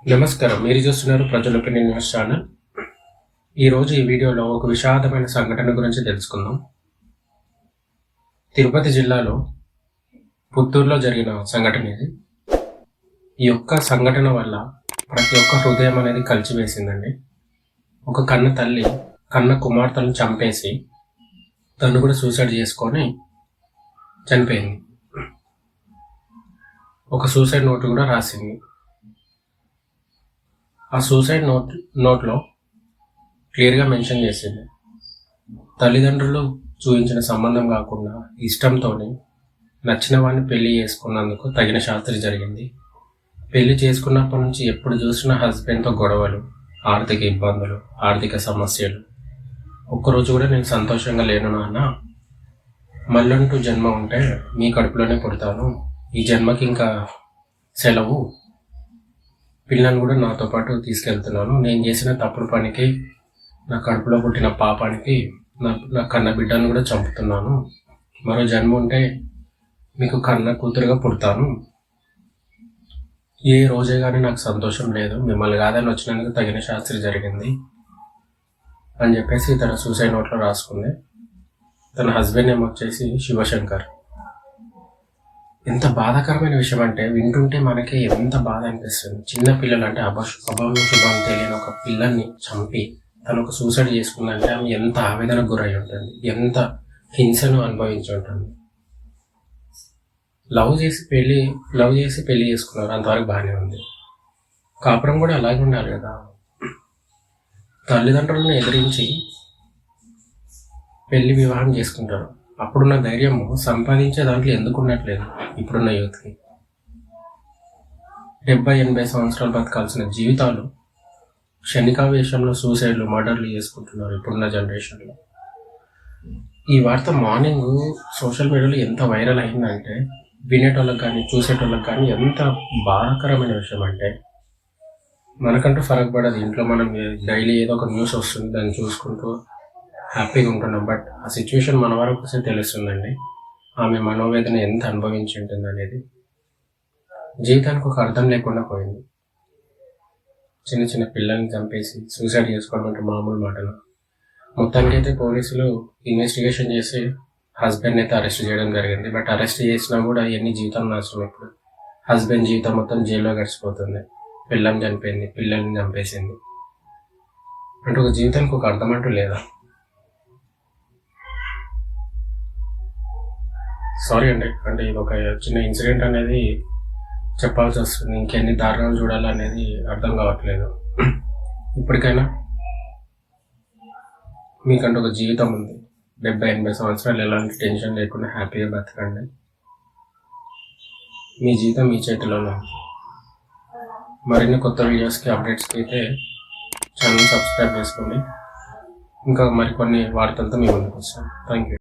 నమస్కారం. మీరు చూస్తున్నారు ప్రజల ఒపీనియన్ న్యూస్ ఛానల్. ఈరోజు ఈ వీడియోలో ఒక విషాదమైన సంఘటన గురించి తెలుసుకుందాం. తిరుపతి జిల్లాలో పుత్తూరులో జరిగిన సంఘటన ఇది. ఈ యొక్క సంఘటన వల్ల ప్రతి ఒక్క హృదయం అనేది కలిచివేసిందండి. ఒక కన్న తల్లి కన్న కుమార్తెను చంపేసి తను కూడా సూసైడ్ చేసుకొని చనిపోయింది. ఒక సూసైడ్ నోట్ కూడా రాసింది. ఆ సూసైడ్ నోట్లో క్లియర్గా మెన్షన్ చేసింది, తల్లిదండ్రులు చూపించిన సంబంధం కాకుండా ఇష్టంతో నచ్చిన వాడిని పెళ్లి చేసుకున్నందుకు తగిన శాస్త్రి జరిగింది. పెళ్లి చేసుకున్నప్పటి నుంచి ఎప్పుడు చూసినా హస్బెండ్తో గొడవలు, ఆర్థిక ఇబ్బందులు, ఆర్థిక సమస్యలు. ఒక్కరోజు కూడా నేను సంతోషంగా లేను నాన్న, మళ్ళంటూ జన్మ ఉంటే మీ కడుపులోనే పుడతాను, ఈ జన్మకి ఇంకా సెలవు, పిల్లని కూడా నాతో పాటు తీసుకెళ్తున్నాను, నేను చేసిన తప్పుడు పనికి నా కడుపులో పుట్టిన పాపానికి నా కన్న బిడ్డను కూడా చంపుతున్నాను, మరో జన్మ ఉంటే మీకు కన్న కూతురుగా పుడతాను, ఏ రోజే కానీ నాకు సంతోషం లేదు, మిమ్మల్ని కాదని వచ్చినందుకు తగిన శాస్త్రి జరిగింది అని చెప్పేసి తన సూసైడ్ నోట్లో రాసుకుంది. తన హస్బెండ్ నేమ్ వచ్చేసి శివశంకర్. ఎంత బాధాకరమైన విషయం అంటే వింటుంటే మనకి ఎంత బాధ అనిపిస్తుంది. చిన్న పిల్లలు అంటే అభం శుభం తెలియని ఒక పిల్లల్ని చంపి తను ఒక సూసైడ్ చేసుకుందంటే ఆమె ఎంత ఆవేదనకు గురై ఉంటుంది, ఎంత హింసను అనుభవించి ఉంటుంది. లవ్ చేసి పెళ్లి చేసుకున్నారు, అంతవరకు బాగానే ఉంది. కాపురం కూడా అలాగే ఉండాలి కదా. తల్లిదండ్రులను ఎదిరించి పెళ్లి వివాహం చేసుకుంటారు. అప్పుడున్న ధైర్యము సంపాదించే దాంట్లో ఎందుకు ఉండట్లేదు ఇప్పుడున్న యూత్కి. 70-80 సంవత్సరాలు బతకాల్సిన జీవితాలు క్షణికావేశంలో సూసైడ్లు, మర్డర్లు చేసుకుంటున్నారు ఇప్పుడున్న జనరేషన్లో. ఈ వార్త మార్నింగ్ సోషల్ మీడియాలో ఎంత వైరల్ అయిందంటే వినేటోళ్ళకి కానీ చూసేటోళ్ళకి కానీ ఎంత బాధాకరమైన విషయం అంటే, మనకంటూ ఫరక్ పడదు, ఇంట్లో మనం డైలీ ఏదో ఒక న్యూస్ వస్తుంది దాన్ని చూసుకుంటూ హ్యాపీగా ఉంటున్నాం. బట్ ఆ సిచ్యువేషన్ మన వరకు వస్తే తెలుస్తుందండి ఆమె మనోవేదన ఎంత అనుభవించి ఉంటుంది అనేది. జీవితానికి ఒక అర్థం లేకుండా పోయింది. చిన్న చిన్న పిల్లల్ని చంపేసి సూసైడ్ చేసుకోవడం అంటే మామూలు మాటలు. మొత్తానికి అయితే పోలీసులు ఇన్వెస్టిగేషన్ చేసి హస్బెండ్ అయితే అరెస్ట్ చేయడం జరిగింది. బట్ అరెస్ట్ చేసినా కూడా ఎన్ని జీవితాలు నాశనం. ఇప్పుడు హస్బెండ్ జీవితం మొత్తం జైల్లో గడిచిపోతుంది. పిల్లం చనిపోయింది, పిల్లల్ని చంపేసింది. అంటే ఒక జీవితానికి ఒక అర్థం అంటూ లేదా? సారీ అండి, అంటే ఇది ఒక చిన్న ఇన్సిడెంట్ అనేది చెప్పాల్సి వస్తుంది. ఇంకెన్ని దారుణాలు చూడాలనేది అర్థం కావట్లేదు. ఇప్పటికైనా మీకంటూ ఒక జీవితం ఉంది. 70-80 సంవత్సరాలు ఎలాంటి టెన్షన్ లేకుండా హ్యాపీగా బతకండి. మీ జీవితం మీ చేతిలోనే ఉంది. మరిన్ని కొత్త వీడియోస్కి, అప్డేట్స్కి అయితే ఛానల్ సబ్స్క్రైబ్ చేసుకోండి. ఇంకా మరికొన్ని వార్తలతో మీ ముందుకు వస్తాను. Thank you.